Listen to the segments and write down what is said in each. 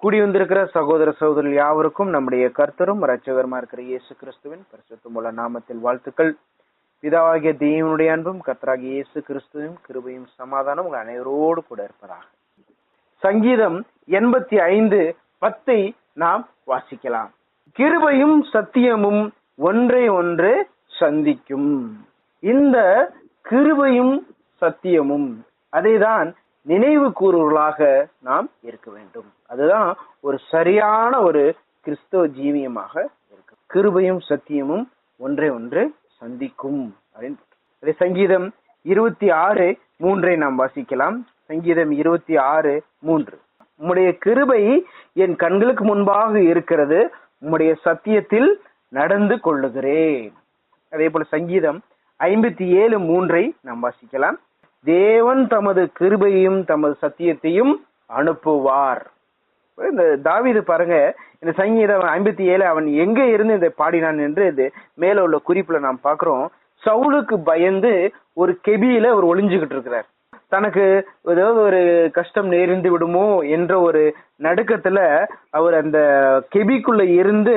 கூடி வந்திருக்கிற சகோதர சகோதரர்கள் யாவருக்கும் நம்முடைய கர்த்தரும் இரட்சகருமா இருக்கிற இயேசு கிறிஸ்துவின் பரிசுத்தமுள்ள நாமத்தில் வாழ்த்துக்கள். பிதாவாகிய தேவனுடைய அன்பும் கர்த்தராகிய இயேசு கிறிஸ்துவின் கிருபையும் சமாதானம் உங்கள் அனைவரோடு கூட இருப்பதாக. சங்கீதம் 85:10 நாம் வாசிக்கலாம். கிருபையும் சத்தியமும் ஒன்றை ஒன்று சந்திக்கும். இந்த கிருபையும் சத்தியமும் அதைதான் நினைவு கூறுவர்களாக நாம் இருக்க வேண்டும். அதுதான் ஒரு சரியான ஒரு கிறிஸ்தவ ஜீவியமாக இருக்கு. கிருபையும் சத்தியமும் ஒன்றை ஒன்று சந்திக்கும் அப்படின்னு. சங்கீதம் 26:3 நாம் வாசிக்கலாம். சங்கீதம் 26:3. உம்முடைய கிருபை என் கண்களுக்கு முன்பாக இருக்கிறது, உம்முடைய சத்தியத்தில் நடந்து கொள்ளுகிறேன். அதே போல சங்கீதம் 57:3 நாம் வாசிக்கலாம். தேவன் தமது கிருபையும் தமது சத்தியத்தையும் அனுப்புவார். இந்த தாவீது பாருங்க, இந்த சங்கீதம் 57 அவன் எங்க இருந்து இதை பாடினான் என்று இது மேல உள்ள குறிப்புல நாம் பாக்குறோம். சவுலுக்கு பயந்து ஒரு கெபியில அவர் ஒளிஞ்சுகிட்டு இருக்கிறார். தனக்கு ஏதாவது ஒரு கஷ்டம் நேர்ந்து விடுமோ என்ற ஒரு நடுக்கத்துல அவர் அந்த கெபிக்குள்ள இருந்து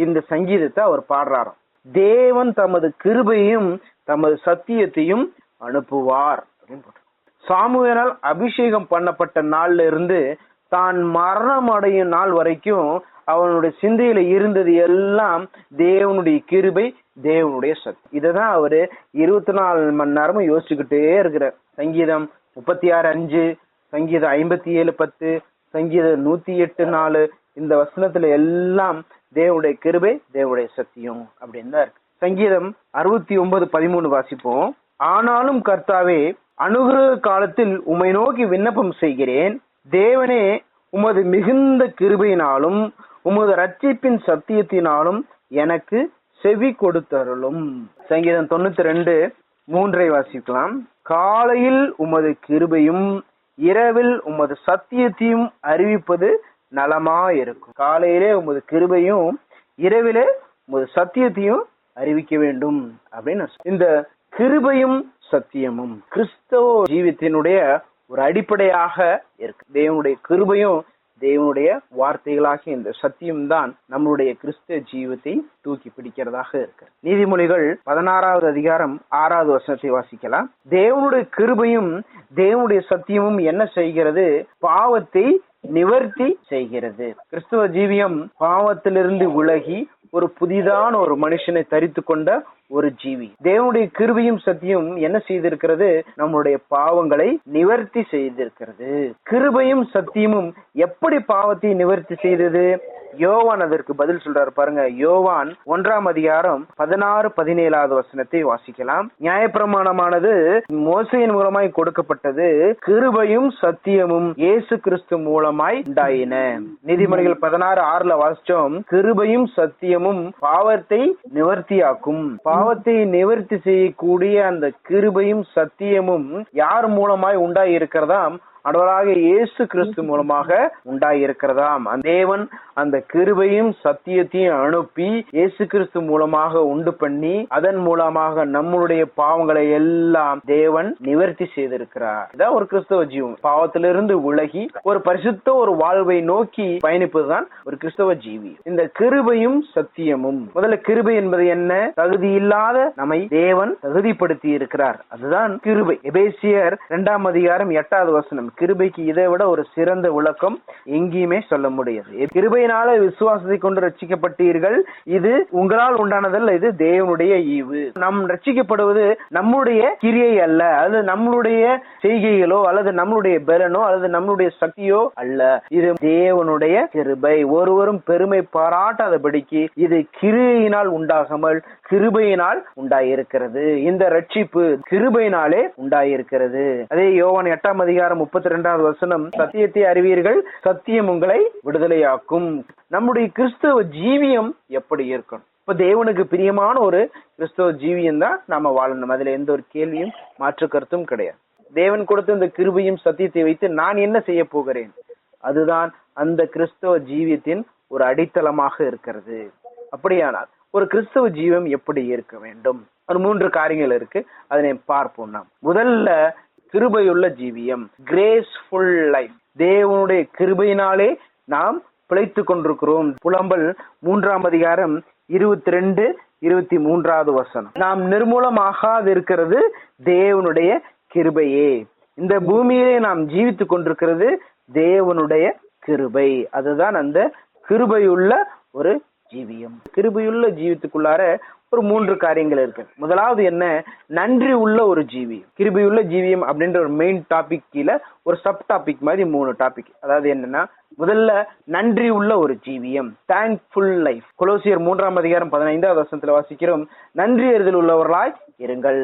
இந்த சங்கீதத்தை அவர் பாடுறாராம். தேவன் தமது கிருபையும் தமது சத்தியத்தையும் அனுப்புவார். சாமுவேலால் அபிஷேகம் பண்ணப்பட்ட நாள்ல இருந்து தான் மரணம் அடையும் நாள் வரைக்கும் அவனுடைய சிந்தையில இருந்தது எல்லாம் தேவனுடைய கிருபை, தேவனுடைய சக்தி. இததான் அவரு 24 மணி நேரமும் யோசிச்சுக்கிட்டே இருக்கிறார். சங்கீதம் 36:5, சங்கீதம் 57:10, சங்கீதம் 108:4 இந்த வசனத்துல எல்லாம் தேவனுடைய கிருபை, தேவனுடைய சத்தியம் அப்படின்னு தான் இருக்கு. சங்கீதம் 69:13 வாசிப்போம். ஆனாலும் கர்த்தாவே, அனுகிரக காலத்தில் உம்மை நோக்கி விண்ணப்பம் செய்கிறேன். தேவனே, உமது மிகுந்த கிருபையினாலும் உமது ரட்சிப்பின் சத்தியத்தினாலும் எனக்கு செவி கொடுத்தருளும். சங்கீதம் 92:3 வாசிக்கலாம். காலையில் உமது கிருபையும் இரவில் உமது சத்தியத்தையும் அறிவிப்பது நலமாயிருக்கும். காலையிலே உமது கிருபையும் இரவிலே உமது சத்தியத்தையும் அறிவிக்க வேண்டும் அப்படின்னு. இந்த கிருபையும் சத்தியமும் கிறிஸ்தவ ஜீவியத்தினுடைய ஒரு அடிப்படையாக இருக்கு. தேவனுடைய கிருபையும் தேவனுடைய வார்த்தைகளாகிய இந்த சத்தியம் தான் நம்மளுடைய கிறிஸ்தவ ஜீவத்தை தூக்கி பிடிக்கிறதாக இருக்கு. நீதிமொழிகள் 16:6 வாசிக்கலாம். தேவனுடைய கிருபையும் தேவனுடைய சத்தியமும் என்ன செய்கிறது? பாவத்தை நிவர்த்தி செய்கிறது. கிறிஸ்தவ ஜீவியம் பாவத்திலிருந்து விலகி ஒரு புதிதான ஒரு மனுஷனை தரித்து கொண்ட ஒரு ஜீவி. தேவனுடைய கிருபையும் சத்தியம் என்ன செய்திருக்கிறது? நம்முடைய பாவங்களை நிவர்த்தி செய்திருக்கிறது. கிருபையும் சத்தியமும் எப்படி பாவத்தை நிவர்த்தி செய்தது? யோவான் அதற்கு பதில் சொல்றாரு பாருங்க. யோவான் 1:16-17 வாசிக்கலாம். நியாயப்பிரமாணமானது மோசையின் மூலமாய் கொடுக்கப்பட்டது, கிருபையும் சத்தியமும் இயேசு கிறிஸ்து மூலமாய் உண்டாயின. நீதிமொழிகள் 16:6 வாசிச்சோம். கிருபையும் சத்தியமும் பாவத்தை நிவர்த்தியாக்கும். பாவத்தை நிவர்த்தி செய்யக்கூடிய அந்த கிருபையும் சத்தியமும் யார் மூலமாய் உண்டாய் இருக்கிறதாம்? ஆண்டவராகிய இயேசு கிறிஸ்து மூலமாக உண்டாயிருக்கிறதாம். தேவன் அந்த கிருபையும் சத்தியத்தையும் அனுப்பி இயேசு கிறிஸ்து மூலமாக உண்டு பண்ணி அதன் மூலமாக நம்மளுடைய பாவங்களை எல்லாம் தேவன் நிவர்த்தி செய்திருக்கிறார். இதான் ஒரு கிறிஸ்தவ ஜீவன். பாவத்திலிருந்து விலகி ஒரு பரிசுத்த ஒரு வாழ்வை நோக்கி பயணிப்பதுதான் ஒரு கிறிஸ்தவ ஜீவி. இந்த கிருபையும் சத்தியமும், முதல்ல கிருபை என்பது என்ன? தகுதி இல்லாத நம்மை தேவன் தகுதிப்படுத்தி இருக்கிறார். அதுதான் கிருபை. எபேசியர் 2:8 கிருபைக்கு இதை விட ஒரு சிறந்த விளக்கம் எங்கேயுமே சொல்ல முடியாது. கிருபையினால விசுவாசத்தை கொண்டு ரட்சிக்கப்பட்டீர்கள், இது உங்களால் உண்டானதல்ல, இது தேவனுடைய ஈவு. நாம் ரட்சிக்கப்படுவது நம்முடைய கிரியை அல்ல, அல்லது நம்மளுடைய செய்கைகளோ அல்லது நம்மளுடைய பலனோ அல்லது நம்மளுடைய சக்தியோ அல்ல, இது தேவனுடைய கிருபை. ஒருவரும் பெருமை பாராட்டாதபடிக்கு இது கிரியையினால் உண்டாகாமல் கிருபையினால் உண்டாயிருக்கிறது. இந்த ரட்சிப்பு கிருபையினாலே உண்டாயிருக்கிறது. அதே யோவான் 8:32 சத்தியத்தை அறிவீர்கள், சத்தியம் உங்களை விடுதலையாக்கும். நம்முடைய கிறிஸ்தவ ஜீவியம் எப்படி இருக்கணும்? இப்ப தேவனுக்கு பிரியமான ஒரு கிறிஸ்தவ ஜீவியம் தான் நாம வாழணும். அதுல எந்த ஒரு கேள்வியும் மாற்று கருத்தும் கிடையாது. தேவன் கொடுத்த இந்த கிருபையும் சத்தியத்தை வைத்து நான் என்ன செய்ய போகிறேன்? அதுதான் அந்த கிறிஸ்தவ ஜீவியத்தின் ஒரு அடித்தளமாக இருக்கிறது. அப்படியானால் ஒரு கிறிஸ்தவ ஜீவம் எப்படி இருக்க வேண்டும்? ஒரு 3 காரியங்கள் இருக்கு, அதனை பார்ப்போம். நாம் முதல்ல கிருபையுள்ள ஜீவியம், கிரேஸ்ஃபுல் லைஃப். தேவனுடைய கிருபையினாலே நாம் பிழைத்துக் கொண்டிருக்கிறோம். புலம்பல் 3ஆம் அதிகாரம் 22, 23வது வசனம். நாம் நிர்மூலமாகாது இருக்கிறது தேவனுடைய கிருபையே. இந்த பூமியிலே நாம் ஜீவித்துக் கொண்டிருக்கிறது தேவனுடைய கிருபை. அதுதான் அந்த கிருபையுள்ள ஒரு ஜீவியம். கிருபையுள்ள ஜீவித்துக்குள்ளார ஒரு 3 காரியங்கள் இருக்கு. முதலாவது என்ன? நன்றி உள்ள ஒரு ஜீவியம். கிருபையுள்ள ஜீவியம் அப்படின்ற ஒரு மெயின் டாபிக் கீழே ஒரு சப் டாபிக் மாதிரி 3 டாபிக். அதாவது என்னன்னா, முதல்ல நன்றி உள்ள ஒரு ஜீவியம், தேங்க்ஃபுல் லைஃப். கொலோசியர் 3ஆம் அதிகாரம் 15வது வசனத்துல வாசிக்கிறோம், நன்றி அறிதல் உள்ளவர்களாய் இருங்கள்.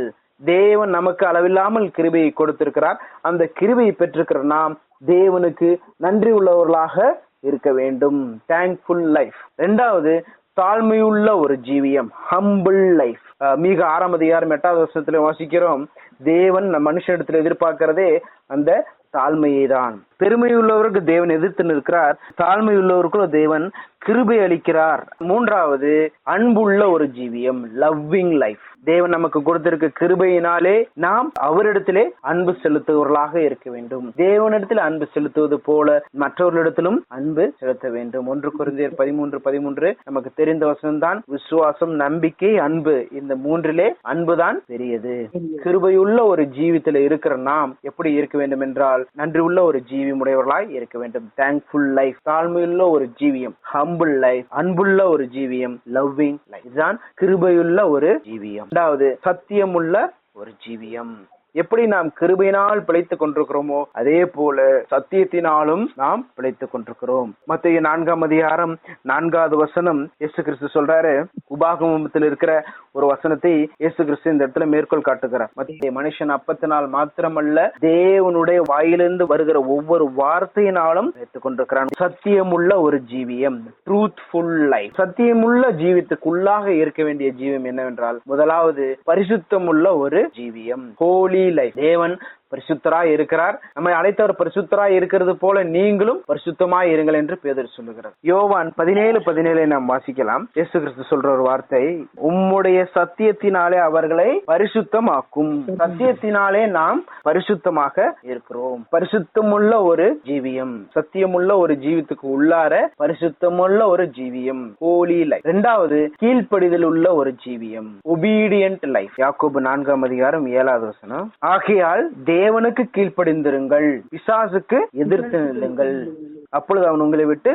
தேவன் நமக்கு அளவில்லாமல் கிருபையை கொடுத்திருக்கிறார். அந்த கிருபையை பெற்றிருக்கிற நாம் தேவனுக்கு நன்றி உள்ளவர்களாக இருக்க வேண்டும். Thankful life. 2வது தாழ்மையுள்ள ஒரு ஜீவியம், ஹம்பிள் லைஃப். மீக 6ஆம் அதிகாரம் 8வது வசனத்துல வாசிக்கிறோம், தேவன் மனுஷனிடத்துல எதிர்பார்க்கிறதே அந்த தாழ்மையை தான். பெருமையுள்ளவருக்கு தேவன் எதிர்த்து நிற்கிறார், தாழ்மையுள்ளவருக்கும் தேவன் கிருபை அளிக்கிறார். 3வது அன்புள்ள ஒரு ஜீவியம், லவ்விங் லைஃப். தேவன் நமக்கு கொடுத்திருக்க கிருபையினாலே நாம் அவரிடத்திலே அன்பு செலுத்துவர்களாக இருக்க வேண்டும். தேவனிடத்தில் அன்பு செலுத்துவது போல மற்றவர்களிடத்திலும் அன்பு செலுத்த வேண்டும். 1 கொரிந்தியர் 13:13 நமக்கு தெரிந்த வசனம் தான். விசுவாசம், நம்பிக்கை, அன்பு, இந்த 3லே அன்புதான் பெரியது. கிருபையுள்ள ஒரு ஜீவியத்தில் இருக்கிற நாம் எப்படி இருக்க வேண்டும் என்றால், நன்றி உள்ள ஒரு ஜீவியம் உடையவர்களாய் இருக்க வேண்டும். Thankful life. தாழ்மையுள்ள ஒரு ஜீவியம், ஹம்பிள் லைஃப். அன்புள்ள ஒரு ஜீவியம், லவ்விங் லைஃப். இதுதான் கிருபையுள்ள ஒரு ஜீவியம். 2வது சத்தியமுள்ள ஒரு ஜீவியம். எப்படி நாம் கிருபையினால் பிழைத்துக் கொண்டிருக்கிறோமோ அதே போல சத்தியத்தினாலும் நாம் பிழைத்துக் கொண்டிருக்கிறோம். மத்தேயு 4ஆம் அதிகாரம் 4வது வசனம் இயேசு கிறிஸ்து சொல்றாரு. உபாகமத்தில் இருக்கிற ஒரு வசனத்தை இயேசு கிறிஸ்து இந்த இடத்துல மேற்கோள் காட்டுகிறார். மனுஷன் அப்பத்தினால் மாத்திரமல்ல, தேவனுடைய வாயிலிருந்து வருகிற ஒவ்வொரு வார்த்தையினாலும் பிழைத்துக் கொண்டிருக்கிறான். சத்தியமுள்ள ஒரு ஜீவியம், ட்ரூத்ஃபுல் லைஃப். சத்தியமுள்ள ஜீவியத்துக்குள்ளாக இருக்க வேண்டிய ஜீவியம் என்னவென்றால், முதலாவது பரிசுத்தமுள்ள ஒரு ஜீவியம், ஹோலி லைஃப். தேவன் பரிசுத்தராய் இருக்கிறார். நம்மை அழைத்தவர் பரிசுத்தராய் இருக்கிறது போல நீங்களும் பரிசுத்தமாய் இருங்கள் என்று பேதுரு சொல்லுகிறார். யோவான் 17:17 நாம் வாசிக்கலாம். இயேசு கிறிஸ்து சொல்ற ஒரு வார்த்தை, உம்முடைய சத்தியத்தினாலே அவர்களை பரிசுத்தமாக்கும். சத்தியத்தினாலே நாம் பரிசுத்தமாக இருக்கிறோம். பரிசுத்தமுள்ள ஒரு ஜீவியம், சத்தியமுள்ள ஒரு ஜீவியத்துக்கு உள்ளார பரிசுத்தமுள்ள ஒரு ஜீவியம், ஹோலி லைஃப். 2வது கீழ்ப்படிதல் உள்ள ஒரு ஜீவியம், ஒபீடியன்ட் லைஃப். யாக்கோபு 4ஆம் அதிகாரம் 7வது வசனம், ஆகையால் தேவனுக்கு கீழ்ப்படிந்திருங்கள், பிசாசுக்கு எதிர்த்து நில்லுங்கள், அப்பொழுது அவன் உங்களை விட்டு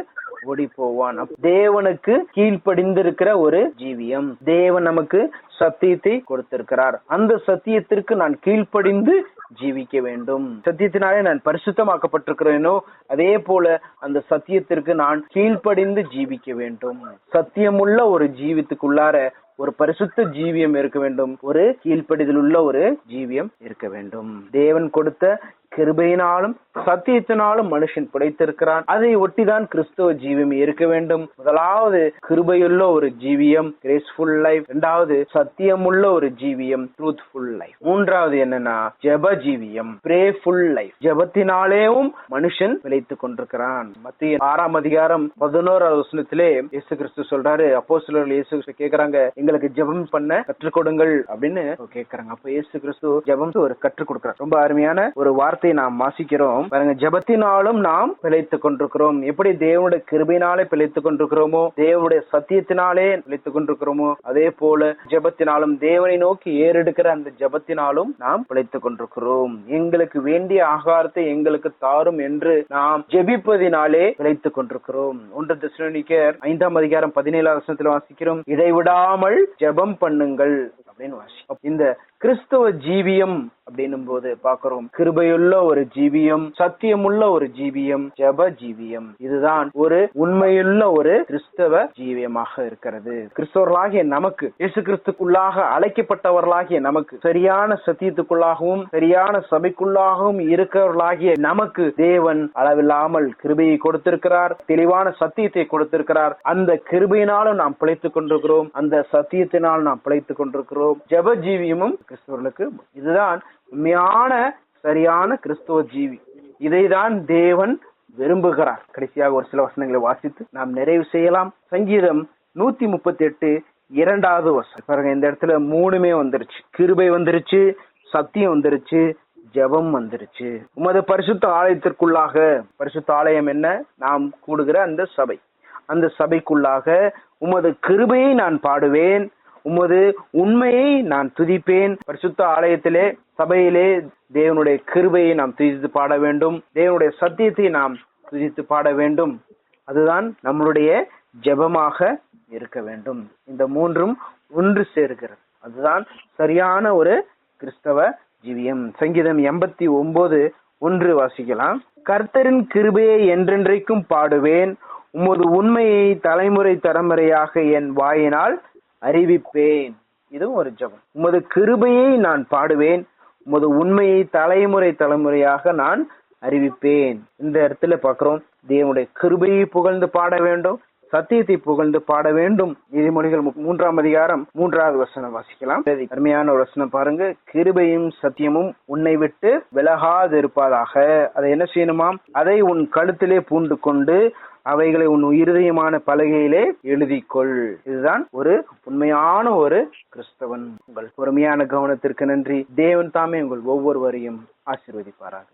ஓடி போவான். தேவனுக்கு கீழ்ப்படிந்திருக்கிற ஒரு ஜீவியம். தேவன் நமக்கு சத்தியத்தை கொடுத்திருக்கிறார். அந்த சத்தியத்திற்கு நான் கீழ்ப்படிந்து ஜீவிக்க வேண்டும். சத்தியத்தினாலே நான் பரிசுத்தமாக்கப்பட்டிருக்கிறேனோ அதே போல அந்த சத்தியத்திற்கு நான் கீழ்ப்படிந்து ஜீவிக்க வேண்டும். சத்தியமுள்ள ஒரு ஜீவித்துக்குள்ளார ஒரு பரிசுத்த ஜீவியம் இருக்க வேண்டும். ஒரு கீழ்ப்படிதல் உள்ள ஒரு ஜீவியம் இருக்க வேண்டும். தேவன் கொடுத்த கிருபையினாலும் சத்தியத்தினாலும் மனுஷன் பிழைத்திருக்கிறான். அதை ஒட்டிதான் கிறிஸ்தவ ஜீவியம் இருக்க வேண்டும். முதலாவது கிருபையுள்ள ஒரு ஜீவியம், கிரேஸ்ஃபுல் லைஃப். 2வது சத்தியமுள்ள ஒரு ஜீவியம், ட்ரூத்ஃபுல் லைஃப். 3வது என்னன்னா ஜெப ஜீவியம், பிரேஃபுல் லைஃப். ஜெபத்தினாலேயும் மனுஷன் பிழைத்துக் கொண்டிருக்கிறான். மத்திய 6ஆம் அதிகாரம் 11வது வசனத்திலே இயேசு கிறிஸ்து சொல்றாரு, அப்போஸ்தலர்கள் இயேசு கிறிஸ்து கேக்குறாங்க, எங்களுக்கு ஜெபம் பண்ண கற்றுக் கொடுங்கள் அப்படின்னு கேக்குறாங்க. அப்ப இயேசு கிறிஸ்து ஜெபம் ஒரு கற்றுக் கொடுக்கிறார். ரொம்ப அருமையான ஒரு வார்த்தை நாம் வாசிக்கிறோம் பாருங்க. ஜெபத்தினாலும் நாம் பிழைத்துக் கொண்டிருக்கிறோம். எப்படி தேவனுடைய கிருபையினாலே பிழைத்துக் கொண்டிருக்கிறோமோ, தேவனுடைய சத்தியத்தினாலே பிழைத்துக் கொண்டிருக்கிறோமோ, அதே போல ஜெபத்தினாலும் தேவனை நோக்கி ஏறெடுக்கிற அந்த ஜெபத்தினாலும் நாம் பிழைத்துக் கொண்டிருக்கிறோம். எங்களுக்கு வேண்டிய ஆகாரத்தை எங்களுக்கு தாரும் என்று நாம் ஜெபிப்பதினாலே பிழைத்துக் கொண்டிருக்கிறோம். 1 தெசலோனிக்கேயர் 5ஆம் அதிகாரம் 17வது வசனத்தில் வாசிக்கிறோம், இடைவிடாமல் ஜெபம் பண்ணுங்கள் அப்படின்னு வாசி. இந்த கிறிஸ்தவ ஜீவியம் அப்படின்னும் போது பாக்குறோம், கிருபையுள்ள ஒரு ஜீவியம், சத்தியமுள்ள ஒரு ஜீவியம், ஜெப ஜீவியம். இதுதான் ஒரு உண்மையுள்ள ஒரு கிறிஸ்தவ ஜீவியமாக இருக்கிறது. கிறிஸ்தவர்களாகிய நமக்கு, இயேசு கிறிஸ்துக்குள்ளாக அழைக்கப்பட்டவர்களாகிய நமக்கு, சரியான சத்தியத்துக்குள்ளாகவும் சரியான சபைக்குள்ளாகவும் இருக்கிறவர்களாகிய நமக்கு தேவன் அளவில்லாமல் கிருபையை கொடுத்திருக்கிறார், தெளிவான சத்தியத்தை கொடுத்திருக்கிறார். அந்த கிருபையினாலும் நாம் பிழைத்துக் கொண்டிருக்கிறோம், அந்த சத்தியத்தினால் நாம் பிழைத்துக் கொண்டிருக்கிறோம். ஜெப ஜீவியமும் கிறிஸ்தவர்களுக்கு இதுதான் உண்மையான சரியான கிறிஸ்தவ ஜீவி. இதைதான் தேவன் விரும்புகிறார். கடைசியாக ஒரு சில வசனங்களை வாசித்து நாம் நிறைவு செய்யலாம். சங்கீதம் 138 2வது வசனம் பாருங்க. இந்த இடத்துல 3மே வந்துருச்சு. கிருபை வந்துருச்சு, சத்தியம் வந்துருச்சு, ஜெபம் வந்துருச்சு. உமது பரிசுத்த ஆலயத்திற்குள்ளாக, பரிசுத்த ஆலயம் என்ன? நாம் கூடுகிற அந்த சபை. அந்த சபைக்குள்ளாக உமது கிருபையை நான் பாடுவேன், உமது உண்மையை நான் துதிப்பேன். பரிசுத்த ஆலயத்திலே, சபையிலே தேவனுடைய கிருபையை நாம் துதித்து பாட வேண்டும். தேவனுடைய சத்தியத்தை நாம் துதித்து பாட வேண்டும். அதுதான் நம்மளுடைய ஜெபமாக இருக்க வேண்டும். இந்த மூன்றும் ஒன்று சேர்கிறது. அதுதான் சரியான ஒரு கிறிஸ்தவ ஜீவியம். சங்கீதம் 89:1 வாசிக்கலாம். கர்த்தரின் கிருபையை என்றென்றைக்கும் பாடுவேன், உமது உண்மையை தலைமுறை தலைமுறையாக என் வாயினால் அறிவிப்பேன். இதுவும் ஒரு ஜெபம். உமது கிருபையை நான் பாடுவேன், உமது உண்மையை தலைமுறை தலைமுறையாக நான் அறிவிப்பேன். இந்த இடத்துல பார்க்கிறோம், தேவனுடைய கிருபையை புகழ்ந்து பாட வேண்டும், சத்தியத்தை புகழ்ந்து பாட வேண்டும். நீதிமொழிகள் 3:3 வாசிக்கலாம். அருமையான ஒரு வசனம் பாருங்க. கிருபையும் சத்தியமும் உன்னை விட்டு விலகாது இருப்பதாக. அதை என்ன செய்யணுமாம்? அதை உன் கழுத்திலே பூண்டு கொண்டு அவைகளை உன் இருதயமான பலகையிலே எழுதிக்கொள். இதுதான் ஒரு உண்மையான ஒரு கிறிஸ்தவன். உங்கள் பொறுமையான கவனத்திற்கு நன்றி. தேவன் தாமே உங்கள் ஒவ்வொருவரையும் ஆசீர்வதிப்பாராக.